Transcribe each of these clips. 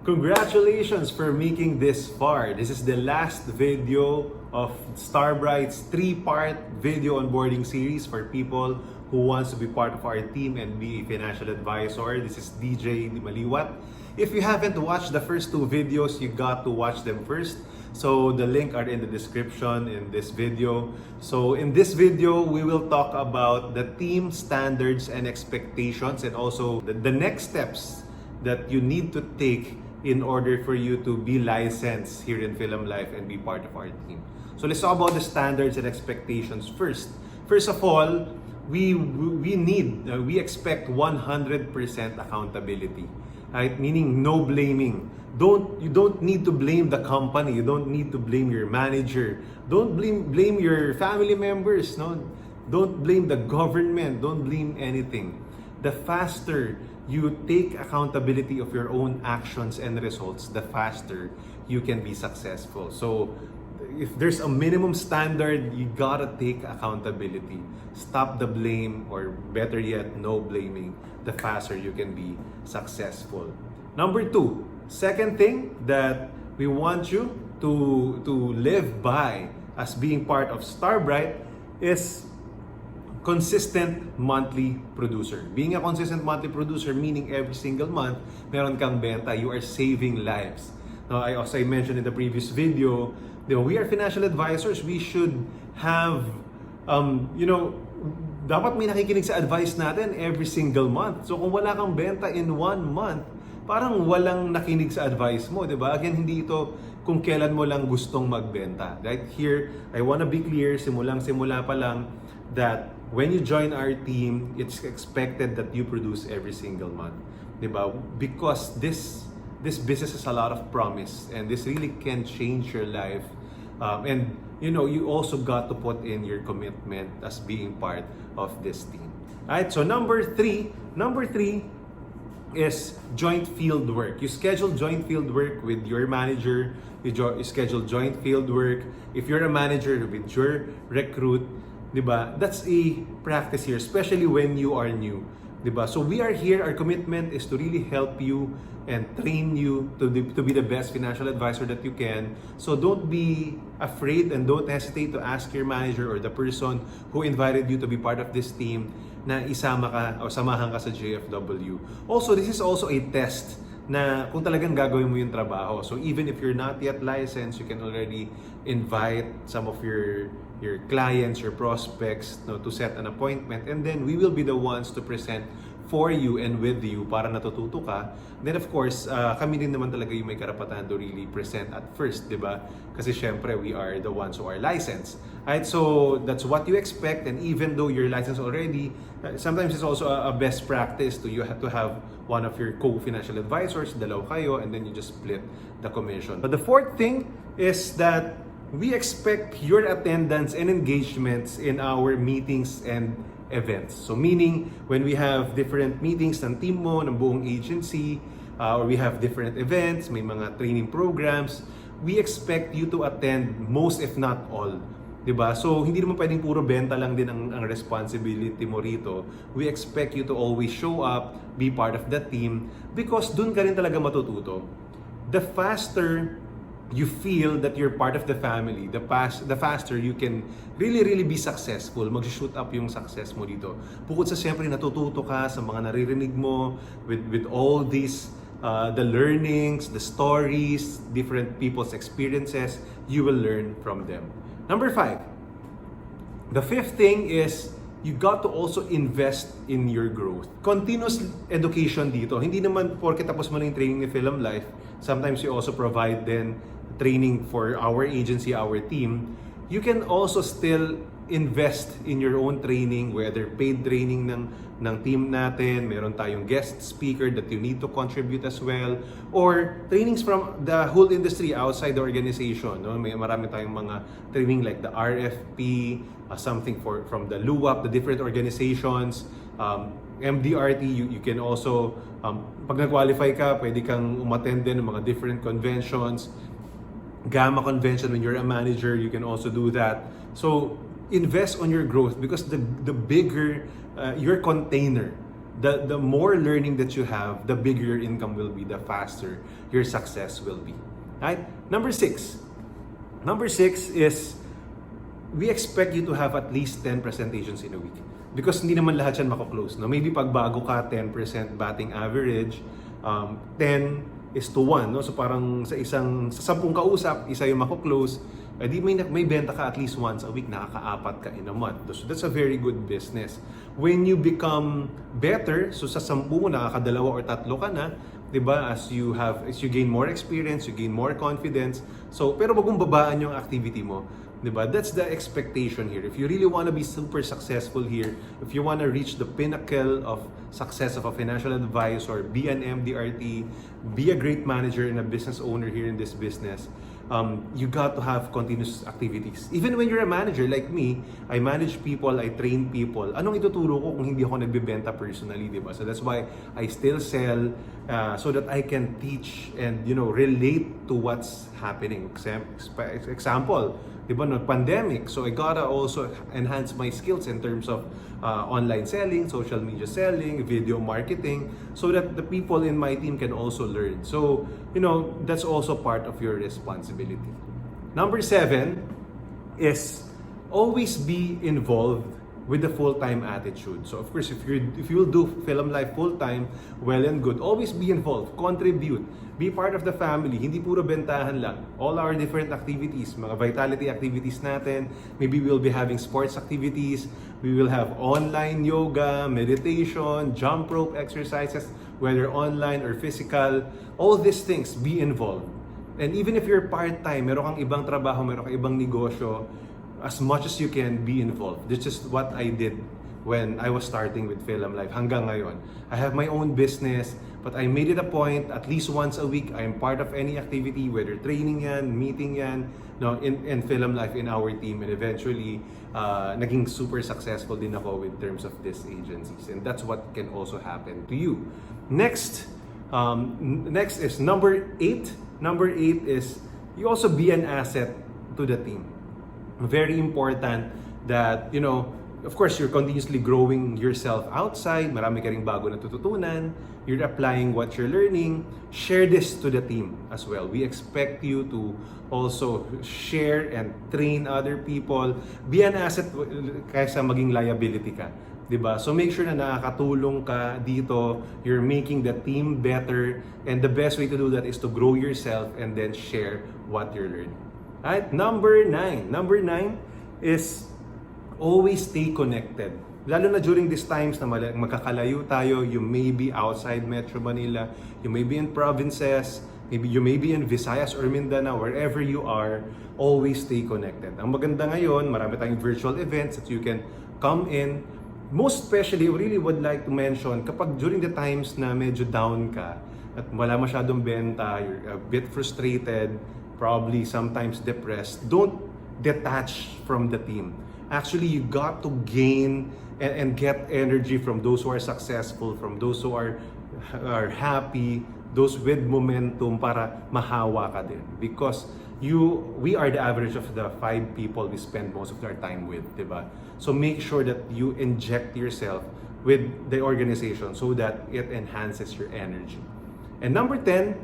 Congratulations for making this far. This is the last video of Starbright's 3-part video onboarding series for people who wants to be part of our team and be a financial advisor. This is DJ Maliwat. If you haven't watched the first 2 videos, you got to watch them first. So the link are in the description in this video. So in this video, we will talk about the team standards and expectations and also the next steps that you need to take in order for you to be licensed here in Film Life and be part of our team. So let's talk about the standards and expectations first. First of all, we expect 100% accountability, right? Meaning no blaming. You don't need to blame the company. You don't need to blame your manager. Don't blame your family members. No, don't blame the government. Don't blame anything. The faster you take accountability of your own actions and results, the faster you can be successful. So if there's a minimum standard, you gotta take accountability. Stop the blame, or better yet, no blaming. The faster you can be successful. Number 2, second thing that we want you to live by as being part of Starbright is consistent monthly producer. Being a consistent monthly producer, meaning every single month, meron kang benta, you are saving lives. Now, as I mentioned in the previous video, we are financial advisors. We should have, dapat may nakikinig sa advice natin every single month. So kung wala kang benta in 1 month, parang walang nakinig sa advice mo, di ba? Again, hindi ito kung kailan mo lang gustong magbenta. Right here, I wanna be clear, simula pa lang, that when you join our team, it's expected that you produce every single month, diba? Because this business has a lot of promise, and this really can change your life. And you also got to put in your commitment as being part of this team. Alright, so number three is joint field work. You schedule joint field work with your manager. You schedule joint field work if you're a manager with your recruit. Diba? That's a practice here, especially when you are new. Diba? So we are here, our commitment is to really help you and train you to be the best financial advisor that you can. So don't be afraid and don't hesitate to ask your manager or the person who invited you to be part of this team na isama ka o samahan ka sa JFW. Also, this is also a test na kung talagang gagawin mo yung trabaho. So even if you're not yet licensed, you can already invite some of your clients, your prospects, to set an appointment, and then we will be the ones to present for you and with you para natututo ka. Then of course, kami din naman talaga yung may karapatan to really present at first, di ba? Kasi syempre, we are the ones who are licensed. Right? So that's what you expect, and even though you're licensed already, sometimes it's also a best practice you have to have one of your co-financial advisors, dalaw kayo, and then you just split the commission. But the fourth thing is that we expect your attendance and engagements in our meetings and events. So meaning, when we have different meetings ng team mo, ng buong agency, or we have different events, may mga training programs, we expect you to attend most if not all. Diba? So hindi naman pwedeng puro benta lang din ang responsibility mo rito. We expect you to always show up, be part of the team, because dun ka rin talaga matututo. The faster you feel that you're part of the family, the faster you can really be successful. Mag-shoot up yung success mo dito. Bukod sa siyempre natututo ka sa mga naririnig mo with all these the learnings, the stories, different people's experiences, you will learn from them. Number 5. The fifth thing is you got to also invest in your growth. Continuous education dito. Hindi naman porke tapos mo na yung training ni Film Life. Sometimes you also provide then training for our agency, our team. You can also still invest in your own training, whether paid training ng team natin, meron tayong guest speaker that you need to contribute as well, or trainings from the whole industry outside the organization. No? May marami tayong mga training like the RFP, something from the LUAP, the different organizations, MDRT, you can also, pag nag-qualify ka, pwede kang umattend din ng mga different conventions. Gamma convention, when you're a manager, you can also do that. So invest on your growth, because the bigger your container, the more learning that you have, the bigger your income will be, the faster your success will be. Right? Number six is we expect you to have at least 10 presentations in a week. Because hindi naman lahat yan mako-close. No? Maybe pag bago ka, 10% batting average, 10 is to 1. No? So parang sa 10 kausap, isa yung mako-close, di may benta ka at least once a week, nakaka-4 ka in a month. So that's a very good business. When you become better, so sa 10 mo, nakaka-2 or 3 ka na, diba? As you gain more experience, you gain more confidence. So, pero wag mong babaan yung activity mo. Diba? That's the expectation here. If you really want to be super successful here, if you want to reach the pinnacle of success of a financial advisor, be an MDRT, be a great manager and a business owner here in this business, you got to have continuous activities. Even when you're a manager like me, I manage people, I train people. Anong ituturo ko kung hindi ako nagbebenta personally, diba? So that's why I still sell so that I can teach and relate to what's happening. Example, diba, no, pandemic. So I gotta also enhance my skills in terms of online selling, social media selling, video marketing, so that the people in my team can also learn. So, that's also part of your responsibility. Number 7 is always be involved with the full-time attitude. So of course, if you will do Film Life full-time, well and good. Always be involved, contribute, be part of the family. Hindi puro bentahan lang. All our different activities, mga vitality activities natin. Maybe we'll be having sports activities. We will have online yoga, meditation, jump rope exercises, whether online or physical. All these things, be involved. And even if you're part-time, meron kang ibang trabaho, meron kang ibang negosyo, as much as you can, be involved. This is what I did when I was starting with Film Life hanggang ngayon. I have my own business, but I made it a point, at least once a week, I am part of any activity, whether training yan, meeting yan, in Film Life, in our team, and eventually, naging super successful din ako with terms of these agencies. And that's what can also happen to you. Next is number 8. Number 8 is you also be an asset to the team. Very important that, of course, you're continuously growing yourself outside. Marami ka ring bago natututunan. You're applying what you're learning. Share this to the team as well. We expect you to also share and train other people. Be an asset kaysa maging liability ka. Diba? So make sure na nakakatulong ka dito. You're making the team better. And the best way to do that is to grow yourself and then share what you're learning. Alright, number 9. Number 9 is always stay connected. Lalo na during these times na magkakalayo tayo, you may be outside Metro Manila, you may be in provinces, maybe you may be in Visayas or Mindanao, wherever you are, always stay connected. Ang maganda ngayon, marami tayong virtual events that you can come in. Most especially, I really would like to mention, kapag during the times na medyo down ka, at wala masyadong benta, you're a bit frustrated, probably sometimes depressed, don't detach from the team. Actually, you got to gain and get energy from those who are successful, from those who are happy, those with momentum para mahawa ka din. Because we are the average of the 5 people we spend most of our time with, diba? So make sure that you inject yourself with the organization so that it enhances your energy. And number 10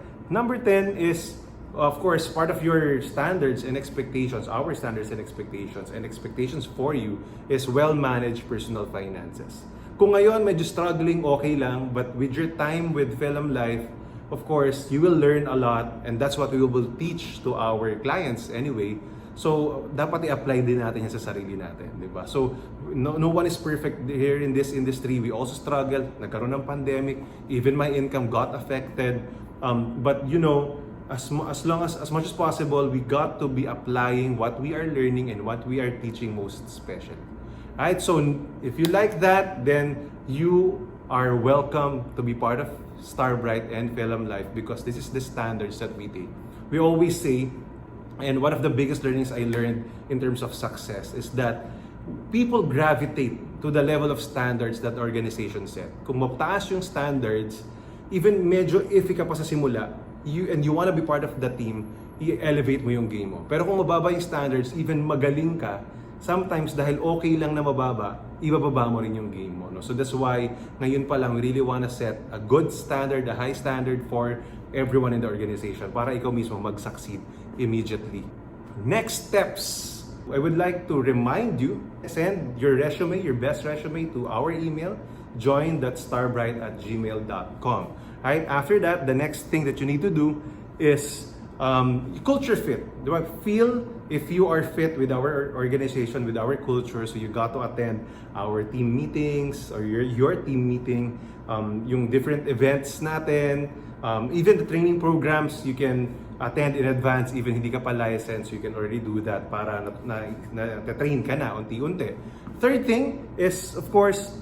is, of course, part of your standards and expectations, our standards and expectations for you is well-managed personal finances. Kung ngayon medyo struggling, okay lang, but with your time with Film Life, of course, you will learn a lot, and that's what we will teach to our clients anyway. So, dapat i-apply din natin yan sa sarili natin, di ba? So, no one is perfect here in this industry. We also struggle. Nagkaroon ng pandemic. Even my income got affected. But as much as possible, we got to be applying what we are learning and what we are teaching most especially. Alright, so if you like that, then you are welcome to be part of Starbright and Film Life because this is the standards that we take. We always say, and one of the biggest learnings I learned in terms of success is that people gravitate to the level of standards that the organization set. Kung mataas yung standards, even medyo iffy ka pa sa simula, you want to be part of the team, i-elevate mo yung game mo. Pero kung mababa yung standards, even magaling ka, sometimes dahil okay lang na mababa, ibababa mo rin yung game mo. No? So that's why ngayon pa lang, we really wanna set a good standard, a high standard for everyone in the organization para ikaw mismo mag-succeed immediately. Next steps. I would like to remind you, send your resume, your best resume to our email, join.starbright@gmail.com. Right? After that, the next thing that you need to do is culture fit. Diba? Feel if you are fit with our organization, with our culture. So you got to attend our team meetings or your team meeting, yung different events natin, even the training programs you can attend in advance, even hindi ka pa licensed, you can already do that para na-train ka na unti-unti. Third thing is, of course,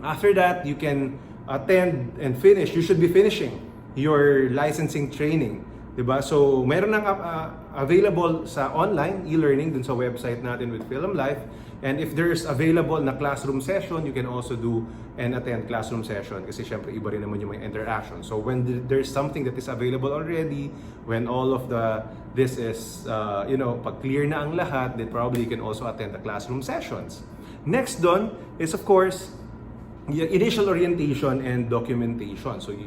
after that, you can attend and finish. You should be finishing your licensing training. Diba? So, meron nang available sa online e-learning dun sa website natin with Film Life. And if there's available na classroom session, you can also do and attend classroom session kasi syempre iba rin naman yung may interaction. So when there's something that is available already, when all of this is, pag clear na ang lahat, then probably you can also attend the classroom sessions. Next done is of course, initial orientation and documentation. So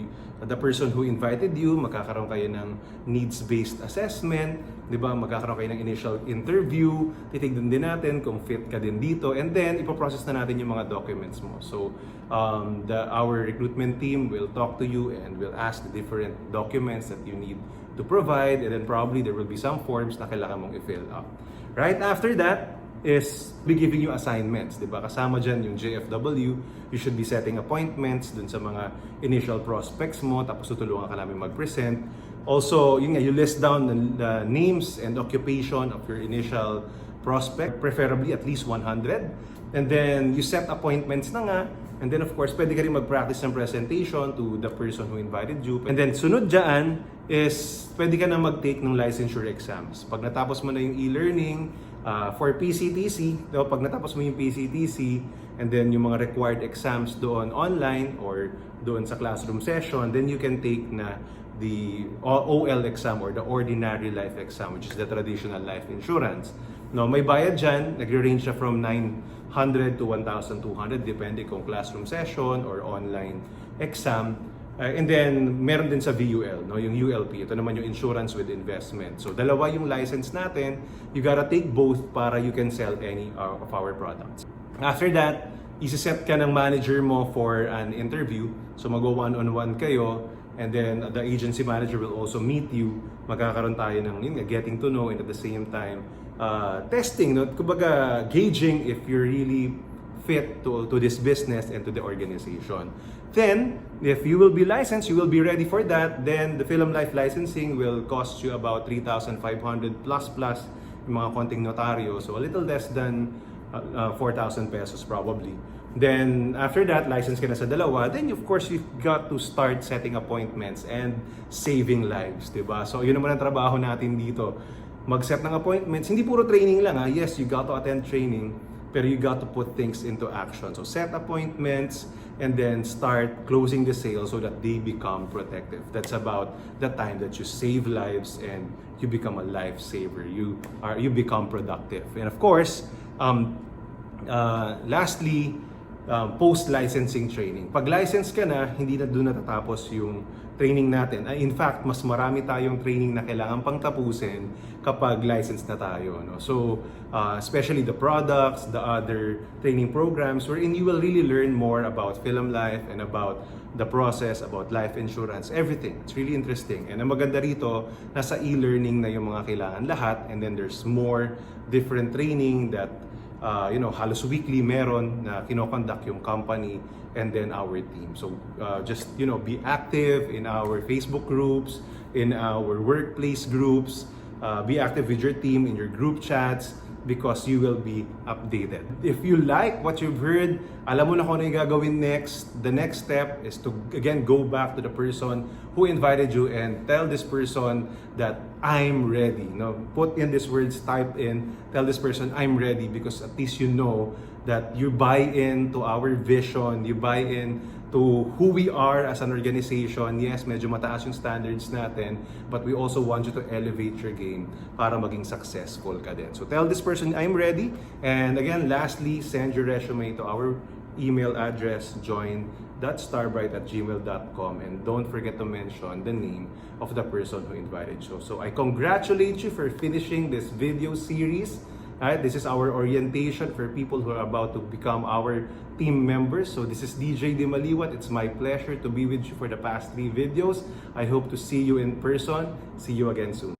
the person who invited you, magkakaroon kayo ng needs-based assessment, di ba? Magkakaroon kayo ng initial interview, titignan din natin kung fit ka din dito, and then ipoprocess na natin yung mga documents mo. So our recruitment team will talk to you and will ask the different documents that you need to provide, and then probably there will be some forms na kailangan mong i-fill up. Right after that is be giving you assignments, di ba? Kasama dyan yung JFW, you should be setting appointments dun sa mga initial prospects mo, tapos tutulungan ka namin mag-present. Also, you list down the names and occupation of your initial prospect, preferably at least 100. And then you set appointments na nga, and then of course, pwede ka rin mag-practice ng presentation to the person who invited you. And then sunod dyan is, pwede ka na mag-take ng licensure exams. Pag natapos mo na yung e-learning, for PCTC, pag natapos mo yung PCTC, and then yung mga required exams doon online or doon sa classroom session, then you can take na the OL exam or the ordinary life exam, which is the traditional life insurance. No, may bayad dyan, nagre-range siya from 900 to 1,200, depende kung classroom session or online exam. And then, meron din sa VUL, no? Yung ULP. Ito naman yung insurance with investment. So, dalawa yung license natin. You gotta take both para you can sell any of our products. After that, isi-set ka ng manager mo for an interview. So, mag-one-on-one kayo. And then, the agency manager will also meet you. Magkakaroon tayo ng getting to know, and at the same time, testing, no? Kumbaga, gauging if you're really fit to this business and to the organization. Then, if you will be licensed, you will be ready for that, then the Film Life licensing will cost you about 3,500 plus yung mga konting notaryo. So, a little less than 4,000 pesos probably. Then, after that, license ka na sa dalawa, then of course, you've got to start setting appointments and saving lives, diba? So, yun naman ang trabaho natin dito. Mag-set ng appointments, hindi puro training lang ha. Yes, you got to attend training, pero you got to put things into action. So set appointments and then start closing the sale so that they become protective. That's about the time that you save lives and you become a lifesaver. You become productive. And of course, lastly, post-licensing training. Pag license ka na, hindi na doon natatapos yung training natin. In fact, mas marami tayong training na kailangan pang tapusin kapag licensed na tayo. No? So, especially the products, the other training programs, wherein you will really learn more about Film Life and about the process, about life insurance, everything. It's really interesting. And ang maganda rito, nasa e-learning na yung mga kailangan lahat, and then there's more different training that halos weekly meron na kinoconduct yung company and then our team. So just be active in our Facebook groups, in our workplace groups, be active with your team in your group chats because you will be updated. If you like what you've heard, alam mo na kung ano yung gagawin next. The next step is to again go back to the person who invited you and tell this person that I'm ready. Put in these words, type in, tell this person I'm ready, because at least you know that you buy in to our vision, you buy in to who we are as an organization. Yes, medyo mataas yung standards natin, but we also want you to elevate your game para maging successful ka din. So tell this person, I'm ready. And again, lastly, send your resume to our email address, join.starbright@gmail.com, and don't forget to mention the name of the person who invited you. So I congratulate you for finishing this video series. Alright, this is our orientation for people who are about to become our team members. So this is DJ Di Maliwat. It's my pleasure to be with you for the past 3 videos. I hope to see you in person. See you again soon.